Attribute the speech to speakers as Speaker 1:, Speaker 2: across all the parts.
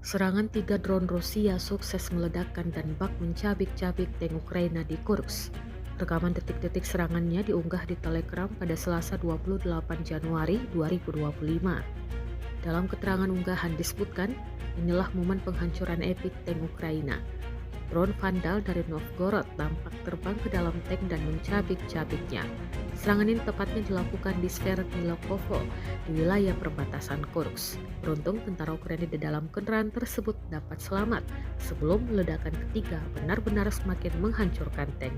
Speaker 1: Serangan 3 drone Rusia sukses meledakkan dan bak mencabik-cabik tank Ukraina di Kursk. Rekaman detik-detik serangannya diunggah di Telegram pada Selasa 28 Januari 2025. Dalam keterangan unggahan disebutkan, inilah momen penghancuran epik tank Ukraina. Drone Vandal dari Novgorod tampak terbang ke dalam tank dan mencabik-cabiknya. Serangan ini tepatnya dilakukan di Sverdlovskovo di wilayah perbatasan Kursk. Beruntung tentara Ukraina di dalam kendaraan tersebut dapat selamat sebelum ledakan ketiga benar-benar semakin menghancurkan tank.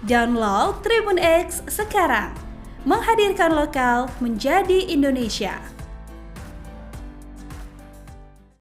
Speaker 2: Download Tribun X sekarang, menghadirkan lokal menjadi Indonesia.